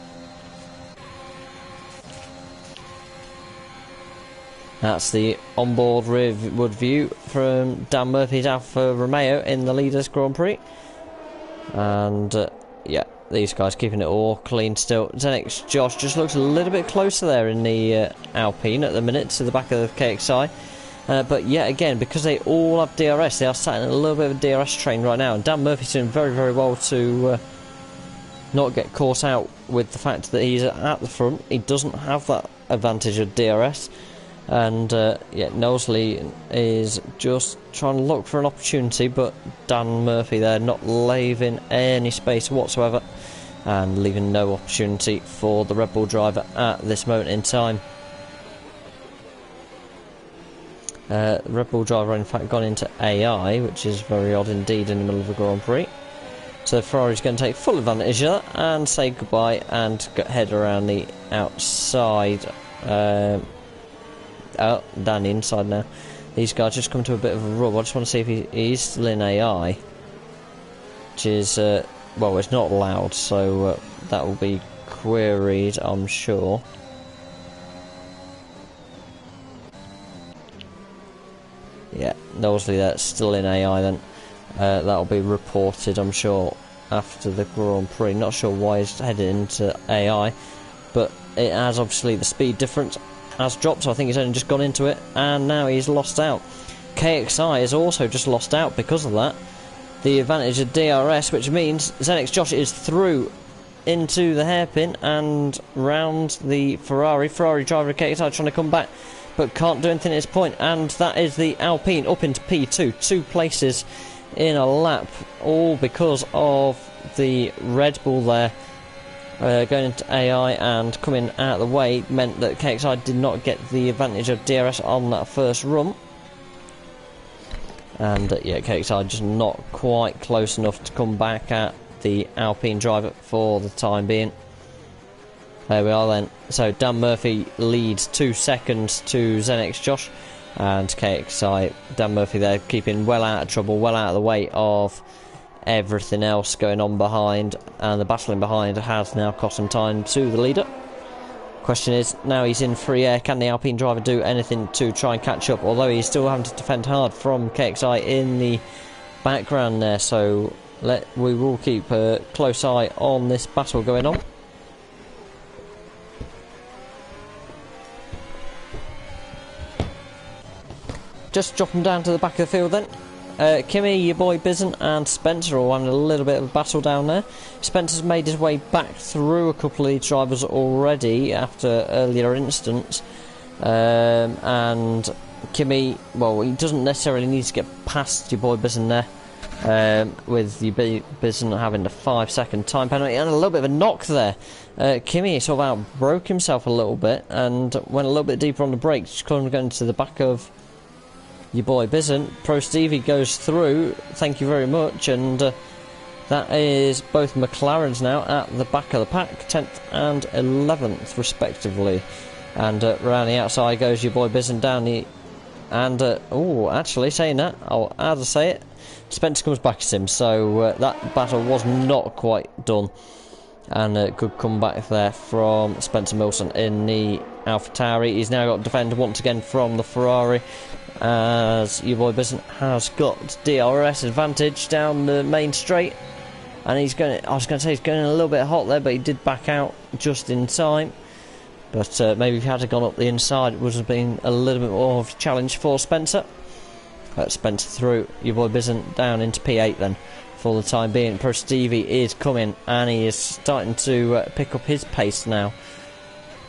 That's the onboard rearward view from Dan Murphy's Alfa Romeo in the Leaders Grand Prix, and yeah, these guys keeping it all clean still. Zenix Josh just looks a little bit closer there in the Alpine at the minute to the back of the KXI. But yet again, because they all have DRS, they are sat in a little bit of a DRS train right now. And Dan Murphy's doing very, very well to not get caught out with the fact that he's at the front. He doesn't have that advantage of DRS. And yeah, Knowsley is just trying to look for an opportunity, but Dan Murphy there not leaving any space whatsoever, and leaving no opportunity for the Red Bull driver at this moment in time. Red Bull driver in fact gone into AI, which is very odd indeed in the middle of a Grand Prix. So Ferrari's going to take full advantage of that and say goodbye and head around the outside. Oh, down the inside now. These guys just come to a bit of a rub. I just want to see if he's still in AI, which is well, it's not allowed, so that will be queried, I'm sure. Yeah, obviously that's still in AI then. That'll be reported, I'm sure, after the Grand Prix. Not sure why he's headed into AI, but it has obviously the speed difference has dropped, so I think he's only just gone into it, and now he's lost out. KXI has also just lost out because of that. The advantage of DRS, which means Zenix Josh is through into the hairpin and round the Ferrari. Ferrari driver KXI trying to come back but can't do anything at this point, and that is the Alpine up into P2, 2 places in a lap, all because of the Red Bull there going into AI and coming out of the way meant that KXI did not get the advantage of DRS on that first run. And yeah, KXI just not quite close enough to come back at the Alpine driver for the time being. There we are then. So Dan Murphy leads 2 seconds to Zenix Josh, and KXI, Dan Murphy there keeping well out of trouble, well out of the way of everything else going on behind, and the battling behind has now cost him time to the leader. Question is, now he's in free air, can the Alpine driver do anything to try and catch up, although he's still having to defend hard from KXI in the background there, so we will keep a close eye on this battle going on. Just drop him down to the back of the field then. Kimmy, your boy Bizen and Spencer are having a little bit of a battle down there. Spencer's made his way back through a couple of these drivers already after earlier instance. And Kimmy, well, he doesn't necessarily need to get past your boy Bizen there. With your Bizen having the 5-second time penalty and a little bit of a knock there. Kimmy sort of outbroke himself a little bit and went a little bit deeper on the brakes, just going to the back of your boy Bizen. Pro Stevie goes through, thank you very much, and that is both McLarens now at the back of the pack, 10th and 11th respectively. And around the outside goes your boy Bizen down the... And, oh, actually, saying that, I'll have to say it, Spencer comes back at him, so that battle was not quite done. And a good comeback there from Spencer Milson in the AlphaTauri. He's now got to defend once again from the Ferrari, as your boy Bizen has got DRS advantage down the main straight, and he's going. I was going to say he's going a little bit hot there, but he did back out just in time. But maybe if he had gone up the inside, it would have been a little bit more of a challenge for Spencer. But Spencer through, your boy Bizen down into P8 then for the time being. Pro Stevie is coming, and he is starting to pick up his pace now.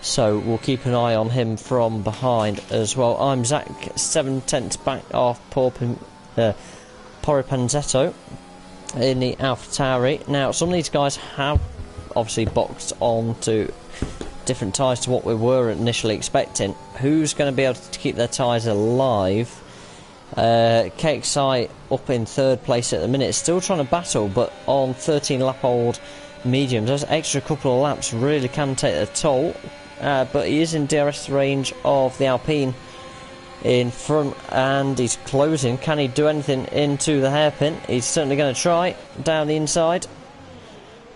So we'll keep an eye on him from behind as well. I'm Zach, 7/10 back off Poripenzetto in the AlphaTauri. Now, some of these guys have obviously boxed on to different tyres to what we were initially expecting. Who's going to be able to keep their tyres alive? KXI up in 3rd place at the minute, still trying to battle, but on 13-lap-old mediums, those extra couple of laps really can take a toll. But he is in DRS range of the Alpine in front, and he's closing. Can he do anything into the hairpin? He's certainly going to try down the inside.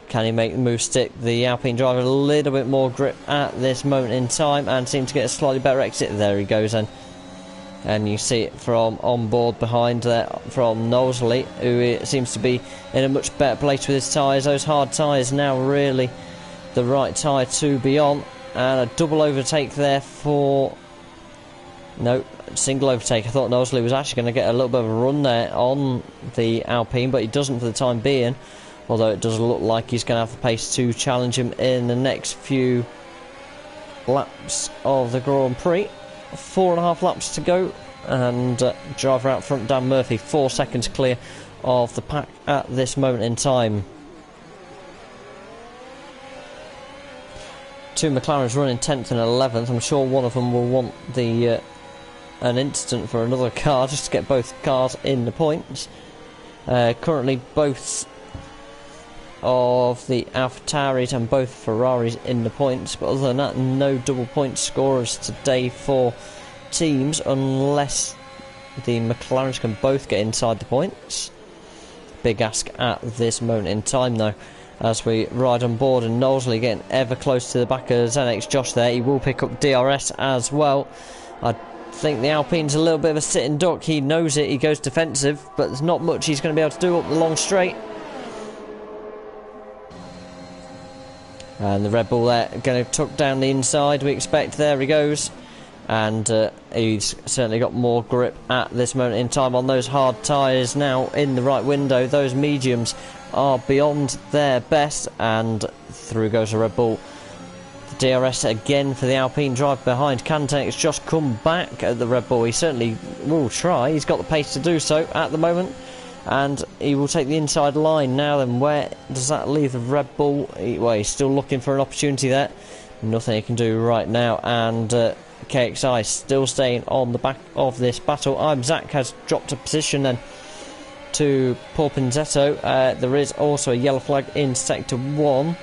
Can he make the move stick? The Alpine driver a little bit more grip at this moment in time and seems to get a slightly better exit. There he goes then. And you see it from on board behind there from Knowsley, who seems to be in a much better place with his tyres. Those hard tyres now really the right tyre to be on. And a double overtake there for... No, single overtake. I thought Knowsley was actually going to get a little bit of a run there on the Alpine, but he doesn't for the time being. Although it does look like he's going to have the pace to challenge him in the next few laps of the Grand Prix. 4.5 laps to go, and driver out front Dan Murphy 4 seconds clear of the pack at this moment in time. 2 McLarens running 10th and 11th. I'm sure one of them will want the an instant for another car just to get both cars in the points. Currently both of the AlphaTauris and both Ferraris in the points, but other than that, no double point scorers today for teams unless the McLarens can both get inside the points. Big ask at this moment in time though, as we ride on board, and Knowsley getting ever close to the back of Zenix Josh there. He will pick up DRS as well. I think the Alpine's a little bit of a sitting duck. He knows it, he goes defensive, but there's not much he's going to be able to do up the long straight. And the Red Bull there going to tuck down the inside, we expect. There he goes. And he's certainly got more grip at this moment in time on those hard tyres now in the right window. Those mediums are beyond their best, and through goes the Red Bull. The DRS again for the Alpine drive behind. Canten's just come back at the Red Bull. He certainly will try. He's got the pace to do so at the moment. And he will take the inside line. Now then, where does that leave the Red Bull? Well, he's still looking for an opportunity there. Nothing he can do right now. And KXI still staying on the back of this battle. Zach has dropped a position then to Paul Pinzetto. There is also a yellow flag in Sector 1.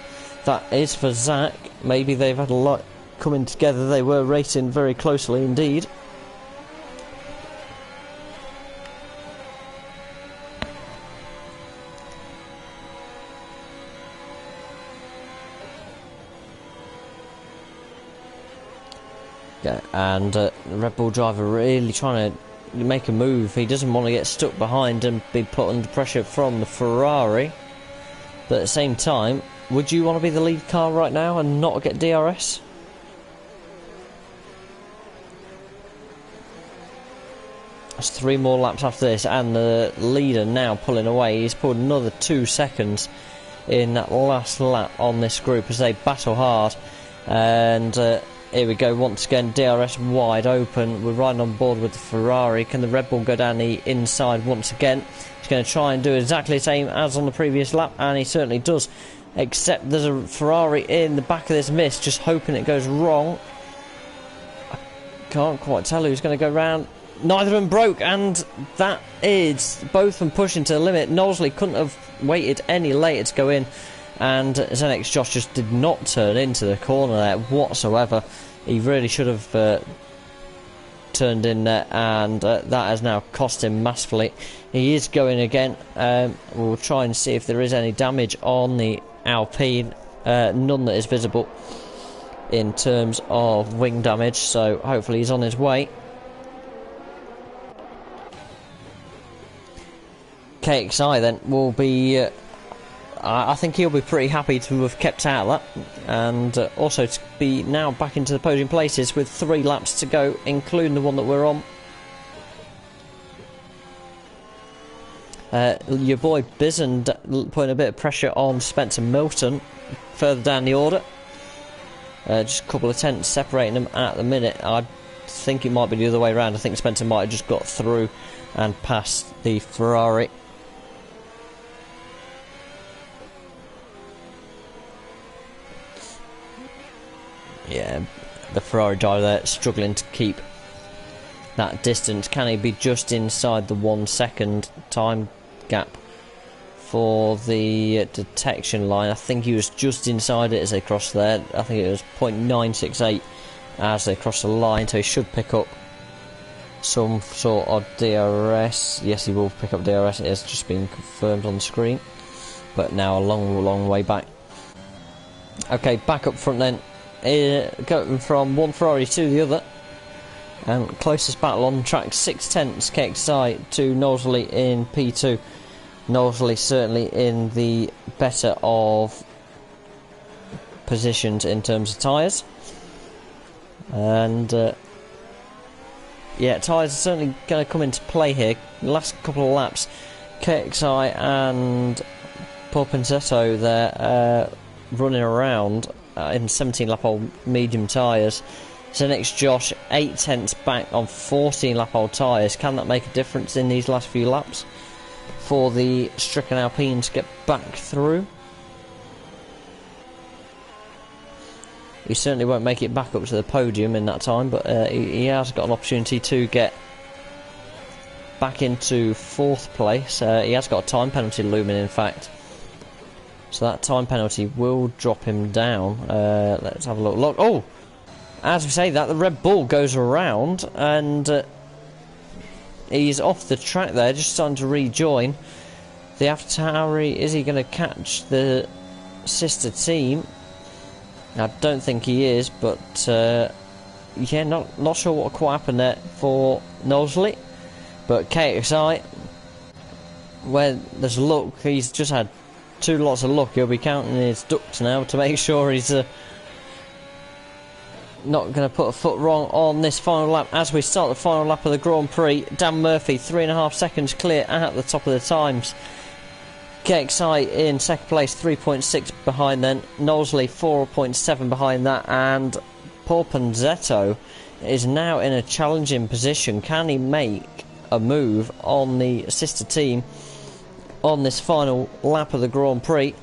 That is for Zach. Maybe they've had a lot coming together. They were racing very closely indeed. Yeah, and the Red Bull driver really trying to make a move. He doesn't want to get stuck behind and be put under pressure from the Ferrari. But at the same time, would you want to be the lead car right now and not get DRS? That's 3 more laps after this, and the leader now pulling away. He's pulled another 2 seconds in that last lap on this group as they battle hard. And here we go, once again, DRS wide open. We're riding on board with the Ferrari. Can the Red Bull go down the inside once again? He's going to try and do exactly the same as on the previous lap, and he certainly does. Except there's a Ferrari in the back of this mist, just hoping it goes wrong. I can't quite tell who's going to go round. Neither of them broke, and that is both of them pushing to the limit. Knowsley couldn't have waited any later to go in, and Zenix Josh just did not turn into the corner there whatsoever. He really should have turned in there, and that has now cost him massively. He is going again. We'll try and see if there is any damage on the Alpine. None that is visible in terms of wing damage, so hopefully he's on his way. KXI then will be I think he'll be pretty happy to have kept out of that, and also to be now back into the podium places with 3 laps to go, including the one that we're on. Your boy Bison putting a bit of pressure on Spencer Milton further down the order. Just a couple of tenths separating them at the minute. I think it might be the other way around. I think Spencer might have just got through and past the Ferrari. Yeah, the Ferrari driver there struggling to keep that distance. Can he be just inside the 1 second time gap for the detection line? I think he was just inside it as they crossed there. I think it was 0.968 as they crossed the line, so he should pick up some sort of DRS. Yes, he will pick up DRS. It has just been confirmed on the screen, but now a long way back. Okay, back up front then. Going from one Ferrari to the other, and closest battle on track, 6 tenths KXI to Knowsley in P2. Knowsley certainly in the better of positions in terms of tyres, and yeah, tyres are certainly going to come into play here. The last couple of laps, KXI and Paul Pinzetto there running around in 17 lap old medium tyres. So next Josh 8 tenths back on 14 lap old tyres. Can that make a difference in these last few laps for the stricken Alpine to get back through? He certainly won't make it back up to the podium in that time, but he has got an opportunity to get back into 4th place. He has got a time penalty looming, in fact. So that time penalty will drop him down. Let's have a look. Oh! As we say that, the Red Bull goes around, and he's off the track there, just starting to rejoin. The AlphaTauri, is he going to catch the sister team? I don't think he is, but yeah, not sure what quite happened there for Knowsley. But KXI, where there's luck, he's just had 2 lots of luck. He'll be counting his ducks now to make sure he's not going to put a foot wrong on this final lap as we start the final lap of the Grand Prix. Dan Murphy 3.5 seconds clear at the top of the times. KXI in second place, 3.6 behind then. Knowsley 4.7 behind that, and Paul Ponzetto is now in a challenging position. Can he make a move on the sister team on this final lap of the Grand Prix?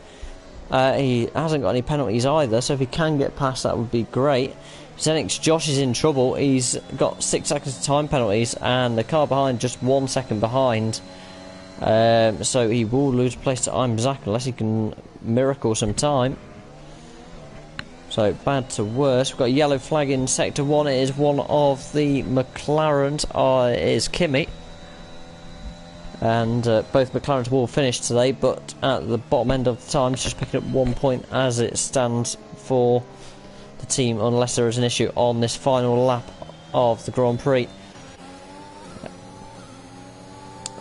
He hasn't got any penalties either, so if he can get past that would be great. Zenix Josh is in trouble. He's got 6 seconds of time penalties, and the car behind just 1 second behind. So he will lose place to I'm Zach unless he can miracle some time. So bad to worse. We've got a yellow flag in sector 1. It is one of the McLarens. It is Kimi. And both McLarens will finish today, but at the bottom end of the time, it's just picking up 1 point as it stands for the team, unless there is an issue on this final lap of the Grand Prix.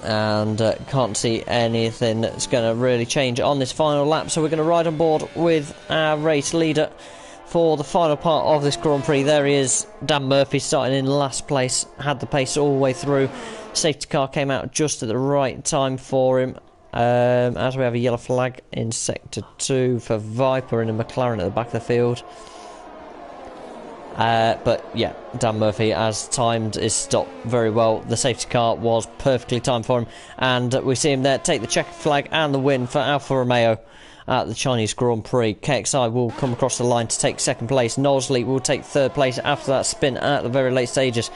And can't see anything that's going to really change on this final lap, so we're going to ride on board with our race leader for the final part of this Grand Prix. There he is, Dan Murphy, starting in last place, had the pace all the way through. Safety car came out just at the right time for him, as we have a yellow flag in sector 2 for Viper in a McLaren at the back of the field. But yeah, Dan Murphy, as timed, is stopped very well. The safety car was perfectly timed for him, and we see him there take the checkered flag and the win for Alfa Romeo at the Chinese Grand Prix. KXI will come across the line to take second place. Knowsley will take third place after that spin at the very late stages.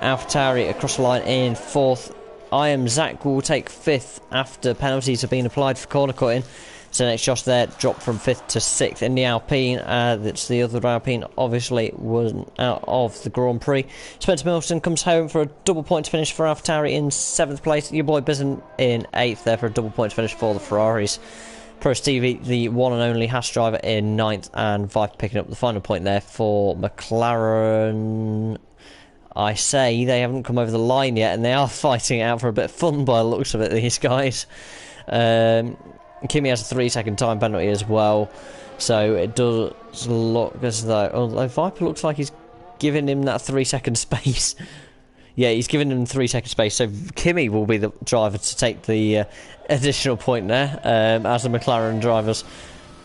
AlphaTauri across the line in fourth. I Am Zach will take fifth after penalties have been applied for corner cutting. So next Josh there dropped from 5th to 6th in the Alpine. That's the other Alpine, obviously wasn't out of the Grand Prix. Spencer Milton comes home for a double point finish for AlphaTauri in 7th place. Your boy Bizen in 8th there for a double point finish for the Ferraris. Pro Stevie, the one and only Haas driver, in 9th, and Viper picking up the final point there for McLaren. I say they haven't come over the line yet, and they are fighting it out for a bit of fun by the looks of it, these guys. Kimi has a 3-second time penalty as well, so it does look as though, although Viper looks like he's giving him that 3-second space. Yeah, he's giving him 3-second space, so Kimi will be the driver to take the additional point there, as the McLaren drivers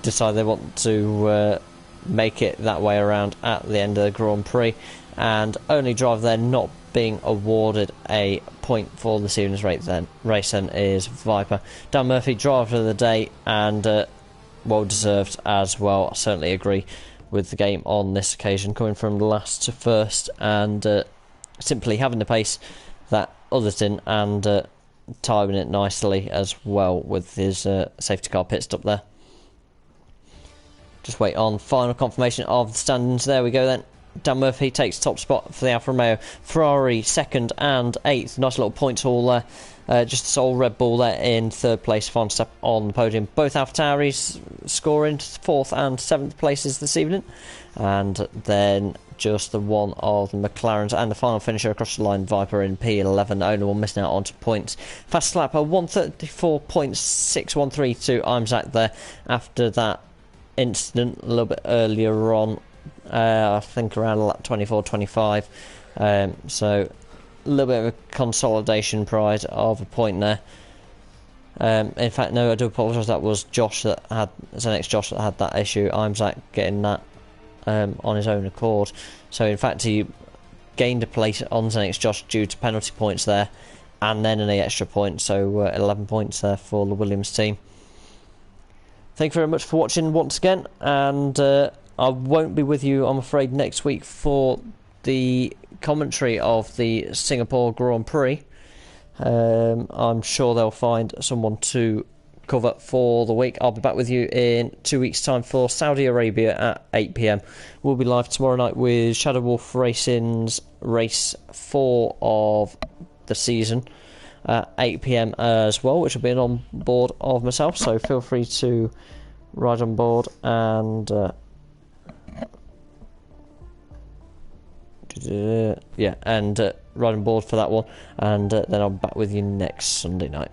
decide they want to make it that way around at the end of the Grand Prix. And only driver there not being awarded a point for this evening's race then is Viper. Dan Murphy, driver of the day, and well deserved as well. I certainly agree with the game on this occasion, coming from last to first, and simply having the pace that others didn't, and timing it nicely as well with his safety car pit stop there. Just wait on final confirmation of the standings. There we go then. Dan Murphy takes top spot for the Alfa Romeo. Ferrari 2nd and 8th. Nice little points haul there. Just a sole Red Bull there in 3rd place. Final step on the podium. Both AlphaTauris scoring 4th and 7th places this evening. And then just the one of the McLarens, and the final finisher across the line, Viper in P11. Only one missing out onto points. Fast lap, a 1:34.613 to I'm Zach there after that incident a little bit earlier on. I think around lap 24-25, so a little bit of a consolidation pride of a point there. In fact, no, I do apologise, that was Josh that had, Zenix Josh that had that issue. I'm Zach getting that on his own accord, so in fact he gained a place on Zenix Josh due to penalty points there, and then an extra point, so 11 points there for the Williams team. Thank you very much for watching once again, and I won't be with you, I'm afraid, next week for the commentary of the Singapore Grand Prix. I'm sure they'll find someone to cover for the week. I'll be back with you in 2 weeks' time for Saudi Arabia at 8 PM. We'll be live tomorrow night with Shadow Wolf Racing's race 4 of the season at 8 PM as well, which will be an on board of myself, so feel free to ride on board and ride on board for that one, and then I'll be back with you next Sunday night.